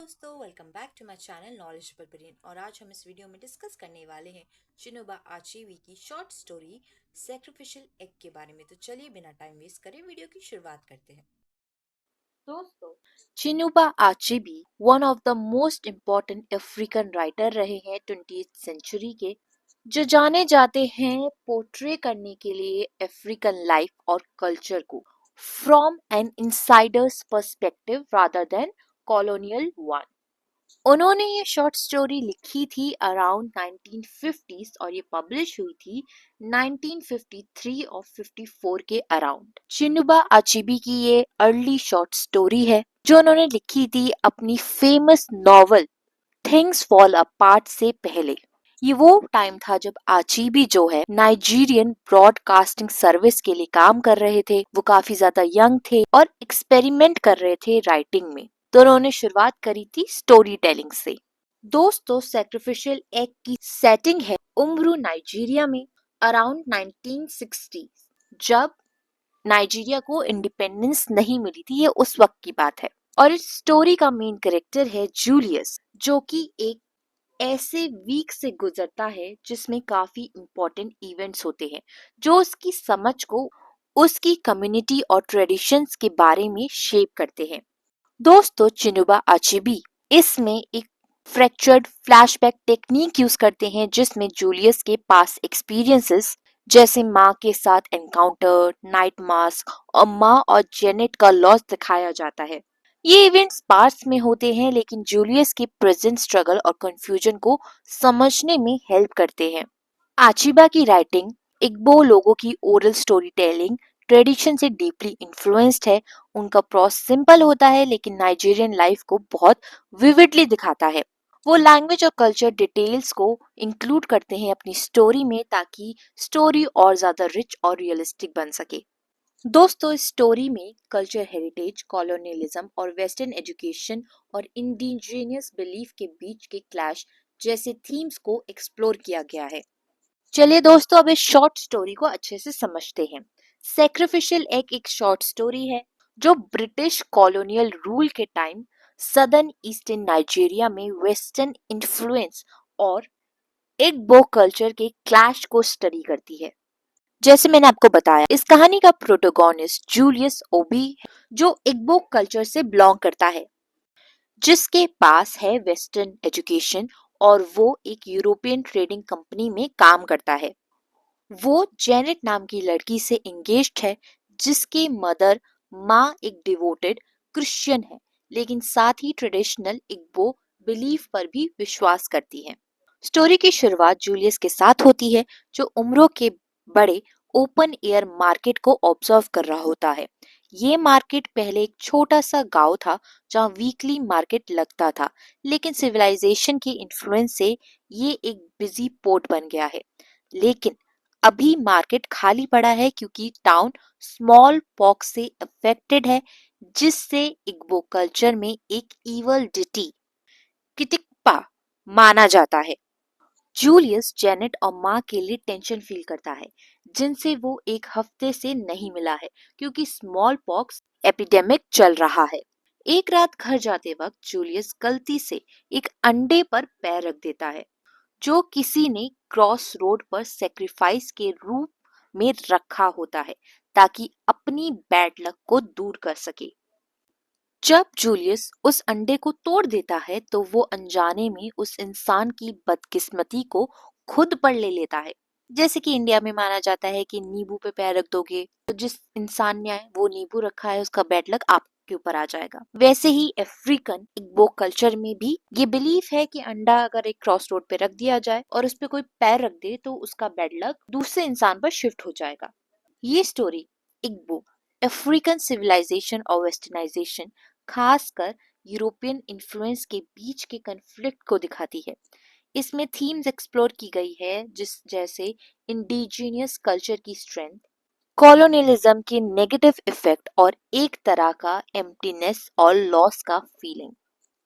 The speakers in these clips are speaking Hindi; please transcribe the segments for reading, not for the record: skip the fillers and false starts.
दोस्तों, welcome back to my channel knowledgeable brain. और आज हम इस वीडियो में डिस्कस करने वाले हैं चिनुबा आचीवी की शॉर्ट स्टोरी सैक्रिफिशियल एग के बारे में। तो चलिए बिना टाइम वेस्ट करे वीडियो की शुरुआत करते हैं। दोस्तों, Chinua Achebe one of the most important African writer रहे हैं 20th सेंचुरी के, जो जाने जाते हैं पोर्ट्रे करने के लिए अफ्रीकन लाइफ और कल्चर को from an insider's perspective rather than colonial one. उन्होंने ये शॉर्ट स्टोरी लिखी थी अराउंड 1950s और ये पब्लिश हुई थी 1953 और 54 के अराउंड। चिनुबा अचेबी की ये अर्ली शॉर्ट स्टोरी है जो उन्होंने लिखी थी अपनी famous novel things fall apart से पहले। ये वो टाइम था जब आचीबी जो है नाइजीरियन ब्रॉडकास्टिंग सर्विस के लिए काम कर रहे थे। वो काफी ज्यादा यंग थे और एक्सपेरिमेंट कर रहे थे राइटिंग में, तो उन्होंने शुरुआत करी थी स्टोरी टेलिंग से। दोस्तों, सैक्रिफिशियल एग की सेटिंग है उम्रू नाइजीरिया में अराउंड 1960, जब नाइजीरिया को इंडिपेंडेंस नहीं मिली थी। ये उस वक्त की बात है। और इस स्टोरी का मेन कैरेक्टर है जूलियस, जो कि एक ऐसे वीक से गुजरता है जिसमें काफी इम्पोर्टेंट इवेंट्स होते हैं जो उसकी समझ को उसकी कम्युनिटी और ट्रेडिशंस के बारे में शेप करते हैं। दोस्तों, चिनुबा अचेबी इसमें एक फ्रैक्चर्ड फ्लैशबैक टेक्निक यूज करते हैं जिसमें जूलियस के पास एक्सपीरियंसेस जैसे माँ के साथ एनकाउंटर, नाइट मास्क और माँ और जेनेट का लॉस दिखाया जाता है। ये इवेंट्स पास्ट में होते हैं लेकिन जूलियस के प्रेजेंट स्ट्रगल और कंफ्यूजन को समझने में हेल्प करते हैं। आचिबा की राइटिंग इग्बो लोगों की ओरल स्टोरी टेलिंग ट्रेडिशन से डीपली इन्फ्लुएंस्ड है। उनका प्रोस सिंपल होता है लेकिन नाइजीरियन लाइफ को बहुत विविडली दिखाता है। वो लैंग्वेज और कल्चर डिटेल्स को इंक्लूड करते हैं अपनी स्टोरी में ताकि स्टोरी और ज्यादा रिच और रियलिस्टिक बन सके। दोस्तों, इस स्टोरी में कल्चर हेरिटेज, कॉलोनियलिज्म और वेस्टर्न एजुकेशन और इंडिजिनियस बिलीफ के बीच के क्लैश जैसे थीम्स को एक्सप्लोर किया गया है। चलिए दोस्तों, अब इस शॉर्ट स्टोरी को अच्छे से समझते हैं। सैक्रिफिशियल एग एक शॉर्ट स्टोरी है जो ब्रिटिश कॉलोनियल रूल के टाइम सदर्न ईस्टर्न नाइजीरिया में वेस्टर्न इन्फ्लुएंस और इग्बो कल्चर के क्लैश को स्टडी करती है। जैसे मैंने आपको बताया, इस कहानी का प्रोटोगोनिस्ट जूलियस ओबी है, जो इग्बो कल्चर से बिलोंग करता है, जिसके पास है वेस्टर्न एजुकेशन और वो एक यूरोपियन ट्रेडिंग कंपनी में काम करता है। वो जेनेट नाम की लड़की से एंगेज्ड है जिसके मदर माँ एक डिवोटेड क्रिश्चियन है, लेकिन साथ ही ट्रेडिशनल इग्बो बिलीफ पर भी विश्वास करती है। स्टोरी की शुरुआत जूलियस के साथ होती है, जो उम्रों के बड़े ओपन एयर मार्केट को ऑब्जर्व कर रहा होता है। ये मार्केट पहले एक छोटा सा गांव था जहाँ वीकली मार्केट लगता था, लेकिन सिविलाइजेशन के इन्फ्लुएंस से ये एक बिजी पोर्ट बन गया है। लेकिन अभी मार्केट खाली पड़ा है क्योंकि टाउन स्मॉल पॉक्स से अफेक्टेड है, जिससे इग्बो कल्चर में एक इवल डिटी किटिकपा माना जाता है। जूलियस जेनेट और माँ के लिए टेंशन फील करता है, जिनसे वो एक हफ्ते से नहीं मिला है क्योंकि स्मॉल पॉक्स एपिडेमिक चल रहा है। एक रात घर जाते वक्त जूलियस गलती से एक अंडे पर पैर रख देता है, जो किसी ने क्रॉस रोड पर सेक्रीफाइस के रूप में रखा होता है ताकि अपनी बैड लक को दूर कर सके। जब जूलियस उस अंडे को तोड़ देता है तो वो अनजाने में उस इंसान की बदकिस्मती को खुद पर ले लेता है। जैसे कि इंडिया में माना जाता है कि नींबू पे पैर रख दोगे तो जिस इंसान ने वो नींबू रखा है उसका बैड लक आपके ऊपर आ जाएगा। वैसे ही अफ्रीकन इग्बो कल्चर में भी ये बिलीफ है कि अंडा अगर एक क्रॉस रोड पे रख दिया जाए और उस पे कोई पैर रख दे तो उसका बैड लक दूसरे इंसान पर शिफ्ट हो जाएगा। ये स्टोरी इग्बो अफ्रीकन सिविलाइजेशन और वेस्टर्नाइजेशन, खासकर यूरोपियन इन्फ्लुएंस के बीच के कन्फ्लिक्ट को दिखाती है। इसमें थीम्स एक्सप्लोर की गई है जिस जैसे इंडिजिनियस कल्चर की स्ट्रेंथ, कॉलोनियलिज्म के नेगेटिव इफेक्ट और एक तरह का एम्प्टीनेस और लॉस का फीलिंग।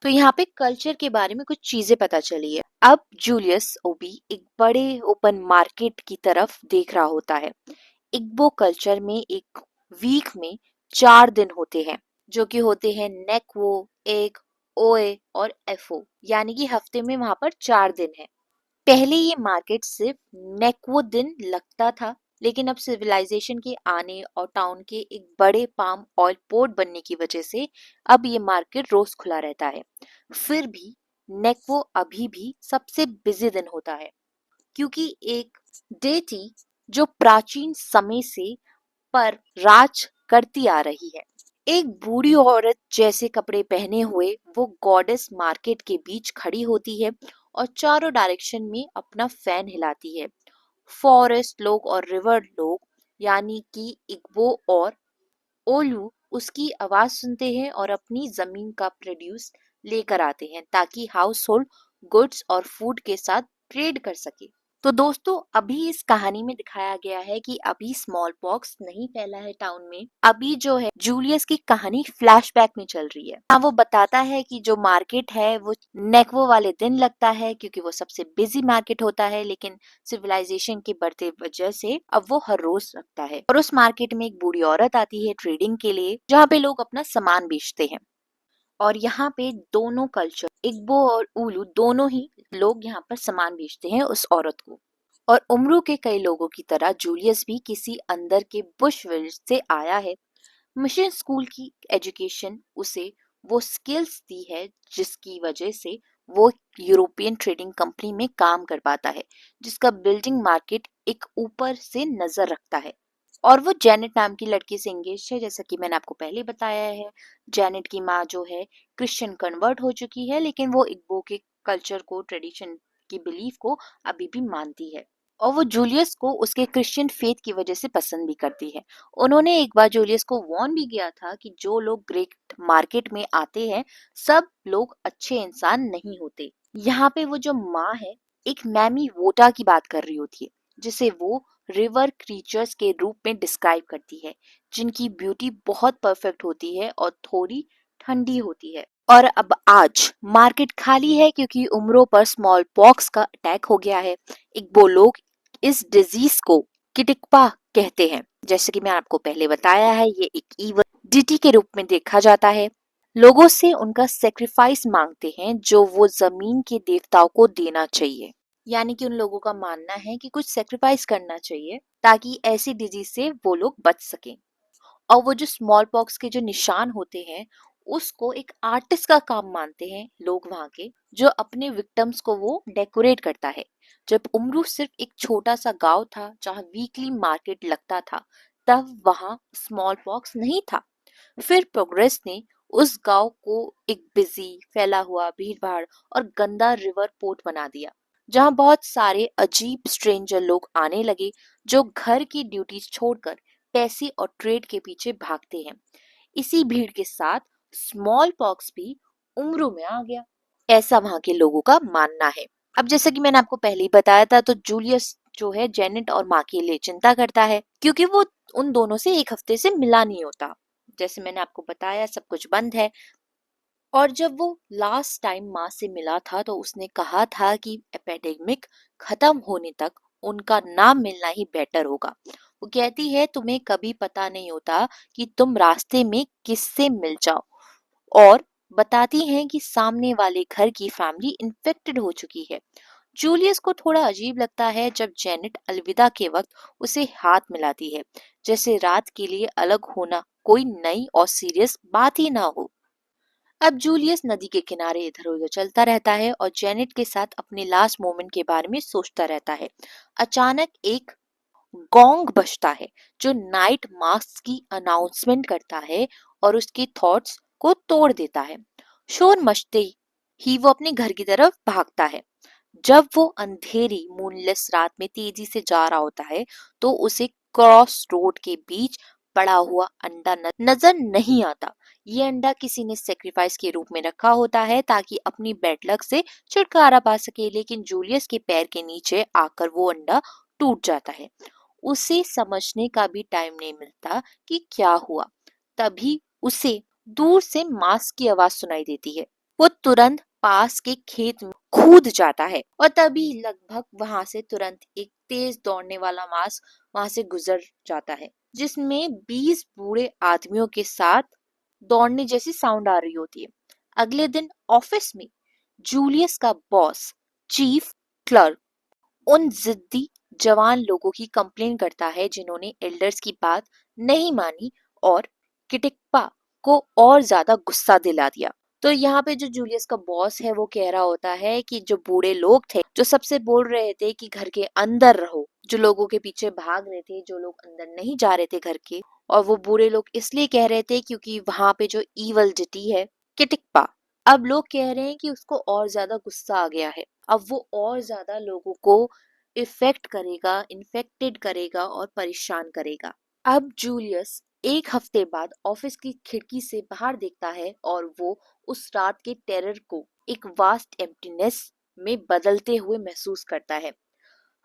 तो यहाँ पे कल्चर के बारे में कुछ चीजें पता चली है। अब जूलियस ओबी एक बड़े ओपन मार्केट की तरफ देख रहा होता है। इग्बो कल्चर में एक वीक में 4 दिन होते हैं, जो कि होते हैं नेकवो, एग ओए और एफओ, यानी कि हफ्ते में वहां पर 4 दिन है। पहले ये मार्केट सिर्फ नेक्वो दिन लगता था, लेकिन अब सिविलाइजेशन के आने और टाउन के एक बड़े पाम ऑयल पोर्ट बनने की वजह से अब ये मार्केट रोज खुला रहता है। फिर भी नेक्वो अभी भी सबसे बिजी दिन होता है, क्योंकि एक डेटी जो प्राचीन समय से पर राज करती आ रही है। एक बूढ़ी औरत जैसे कपड़े पहने हुए वो गॉडेस मार्केट के बीच खड़ी होती है और चारों डायरेक्शन में अपना फैन हिलाती है। फॉरेस्ट लोग और रिवर लोग, यानी कि इग्बो और ओलू, उसकी आवाज सुनते हैं और अपनी जमीन का प्रोड्यूस लेकर आते हैं ताकि हाउस होल्ड गुड्स और फूड के साथ ट्रेड कर सके। तो दोस्तों, अभी इस कहानी में दिखाया गया है कि अभी स्मॉल पॉक्स नहीं फैला है टाउन में। अभी जो है जूलियस की कहानी फ्लैशबैक में चल रही है। हाँ, वो बताता है कि जो मार्केट है वो नेक्वो वाले दिन लगता है क्योंकि वो सबसे बिजी मार्केट होता है, लेकिन सिविलाइजेशन के बढ़ते वजह से अब वो हर रोज लगता है। और उस मार्केट में एक बूढ़ी औरत आती है ट्रेडिंग के लिए, जहाँ पे लोग अपना सामान बेचते हैं। और यहाँ पे दोनों कल्चर, इग्बो और उलू, दोनों ही लोग यहाँ पर सामान बेचते हैं उस औरत को। और उम्रू के कई लोगों की तरह जूलियस भी किसी अंदर के बुश विलेज से आया है। मिशन स्कूल की एजुकेशन उसे वो स्किल्स दी है जिसकी वजह से वो यूरोपियन ट्रेडिंग कंपनी में काम कर पाता है, जिसका बिल्डिंग मार्केट एक ऊपर से नजर रखता है। और वो जेनेट नाम की लड़की से एंगेज है, जैसा कि मैंने आपको पहले बताया है। जेनेट की माँ जो है क्रिश्चियन कन्वर्ट हो चुकी है, लेकिन वो इग्बो के कल्चर को, ट्रेडिशन की बिलीफ को अभी भी मानती है। और वो जूलियस को उसके क्रिश्चियन फेथ की वजह से पसंद भी करती है। उन्होंने एक बार जूलियस को वार्न भी किया था कि जो लोग ग्रेट मार्केट में आते हैं सब लोग अच्छे इंसान नहीं होते। यहाँ पे वो जो माँ है एक मैमी वोटा की बात कर रही होती है, जिसे वो रिवर क्रीचर्स के रूप में डिस्क्राइब करती है, जिनकी ब्यूटी बहुत परफेक्ट होती है और थोड़ी ठंडी होती है। और अब आज मार्केट खाली है क्योंकि उम्रों पर स्मॉल पॉक्स का अटैक हो गया है। इग्बो लोग इस डिजीज को किटिकपा कहते हैं। जैसे कि मैं आपको पहले बताया है, ये एक इवल डिटी के रूप में देखा जाता है। लोगों से उनका सेक्रीफाइस मांगते हैं जो वो जमीन के देवताओं को देना चाहिए। यानी कि उन लोगों का मानना है कि कुछ सेक्रीफाइस करना चाहिए ताकि ऐसी डिजीज से वो लोग बच सकें। और वो जो स्मॉल पॉक्स के जो निशान होते हैं उसको एक आर्टिस्ट का काम मानते हैं लोग वहाँ के, जो अपने विक्टिम्स को वो डेकोरेट करता है। जब उम्रू सिर्फ एक छोटा सा गांव था जहाँ वीकली मार्केट लगता था, तब वहाँ स्मॉल पॉक्स नहीं था। फिर प्रोग्रेस ने उस गांव को एक बिजी, फैला हुआ, भीड़ भाड़ और गंदा रिवर पोर्ट बना दिया, जहां बहुत सारे अजीब स्ट्रेंजर लोग आने लगे जो घर की ड्यूटीज छोड़कर पैसे और ट्रेड के पीछे भागते हैं। इसी भीड़ के साथ स्मॉल पॉक्स भी उम्र में आ गया, ऐसा वहां के लोगों का मानना है। अब जैसा कि मैंने आपको पहले ही बताया था, तो जूलियस जो है जेनेट और माँ के लिए चिंता करता है क्योंकि वो उन दोनों से एक हफ्ते से मिला नहीं होता। जैसे मैंने आपको बताया सब कुछ बंद है। और जब वो लास्ट टाइम माँ से मिला था तो उसने कहा था कि एपिडेमिक खत्म होने तक उनका नाम मिलना ही बेटर होगा। वो कहती है तुम्हें कभी पता नहीं होता कि तुम रास्ते में किससे मिल जाओ। और बताती हैं कि सामने वाले घर की फैमिली इन्फेक्टेड हो चुकी है। जूलियस को थोड़ा अजीब लगता है जब जेनेट अलविदा के वक्त उसे हाथ मिलाती है, जैसे रात के लिए अलग होना कोई नई और सीरियस बात ही ना हो। अब जूलियस नदी के किनारे इधर उधर चलता रहता है और जेनेट के साथ अपने लास्ट मोमेंट के बारे में सोचता रहता है। अचानक एक गोंग बजता है जो नाइट मास्क की अनाउंसमेंट करता है और उसके थॉट्स को तोड़ देता है। शोर मचते ही वो अपने घर की तरफ भागता है। जब वो अंधेरी मूनलेस रात में तेजी से जा रहा होता है तो उसे क्रॉस रोड के बीच पड़ा हुआ अंडा नजर नहीं आता। ये अंडा किसी ने सेक्रीफाइस के रूप में रखा होता है ताकि अपनी बैड लक से छुटकारा पा सके, लेकिन जूलियस के पैर के नीचे आकर वो अंडा टूट जाता है। उसे समझने का भी टाइम नहीं मिलता कि क्या हुआ। तभी उसे दूर से मांस की आवाज सुनाई देती है। वो तुरंत पास के खेत में कूद जाता है और तभी लगभग वहां से तुरंत एक तेज दौड़ने वाला मांस वहां से गुजर जाता है, जिसमें 20 बूढ़े आदमियों के साथ दौड़ने जैसी साउंड आ रही होती है। अगले दिन ऑफिस में जूलियस का बॉस चीफ क्लर्क उन जिद्दी जवान लोगों की कंप्लेन करता है जिन्होंने एल्डर्स की बात नहीं मानी और किटिप्पा को और ज्यादा गुस्सा दिला दिया। तो यहाँ पे जो जूलियस का बॉस है वो कह रहा होता है कि जो बूढ़े लोग थे जो सबसे बोल रहे थे कि घर के अंदर रहो, जो लोगों के पीछे भाग रहे थे, जो लोग अंदर नहीं जा रहे थे घर के, और वो बूढ़े लोग इसलिए कह रहे थे क्योंकि वहां पे जो ईवल डिटी है किटिप्पा, अब लोग कह रहे हैं कि उसको और ज्यादा गुस्सा आ गया है, अब वो और ज्यादा लोगों को इफेक्ट करेगा, इन्फेक्टेड करेगा और परेशान करेगा। अब जूलियस एक हफ्ते बाद ऑफिस की खिड़की से बाहर देखता है और वो उस रात के टेरर को एक वास्ट एम्प्टीनेस में बदलते हुए महसूस करता है।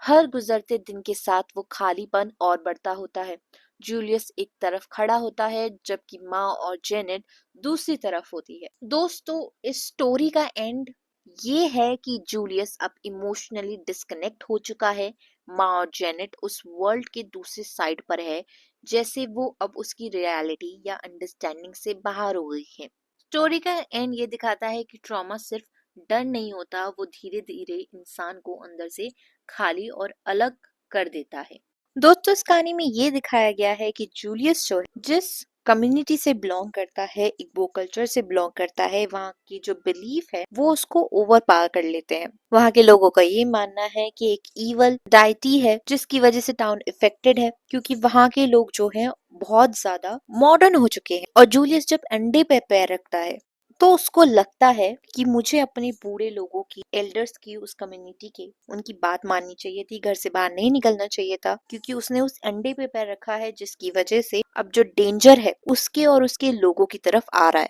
हर गुजरते दिन के साथ वो खालीपन और बढ़ता होता है। जूलियस एक तरफ खड़ा होता है जबकि माँ और जेनेट दूसरी तरफ होती है। दोस्तों, इस स्टोरी का एंड ये है कि जूलियस अब इमोशनली डिस्कनेक्ट हो चुका है। माँ और जेनेट उस वर्ल्ड के दूसरे साइड पर है, जैसे वो अब उसकी रियलिटी या अंडरस्टैंडिंग से बाहर हो गई है। स्टोरी का एंड ये दिखाता है कि ट्रॉमा सिर्फ डर नहीं होता, वो धीरे धीरे इंसान को अंदर से खाली और अलग कर देता है। दोस्तों, इस कहानी में ये दिखाया गया है कि जूलियस जो है, जिस कम्युनिटी से बिलोंग करता है, इग्बो कल्चर से बिलोंग करता है, वहाँ की जो बिलीफ है वो उसको ओवर पावर कर लेते हैं। वहाँ के लोगों का ये मानना है कि एक ईवल डाइटी है जिसकी वजह से टाउन इफेक्टेड है, क्योंकि वहाँ के लोग जो हैं बहुत ज्यादा मॉडर्न हो चुके हैं। और जूलियस जब अंडे पे पैर रखता है तो उसको लगता है कि मुझे अपने बूढ़े लोगों की, एल्डर्स की, उस कम्युनिटी के, उनकी बात माननी चाहिए थी, घर से बाहर नहीं निकलना चाहिए था, क्योंकि उसने उस अंडे पे पैर रखा है जिसकी वजह से अब जो डेंजर है उसके और उसके लोगों की तरफ आ रहा है।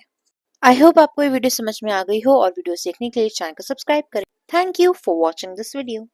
आई होप आपको ये वीडियो समझ में आ गई हो, और वीडियो देखने के लिए चैनल को सब्सक्राइब करें। Thank you for watching this video.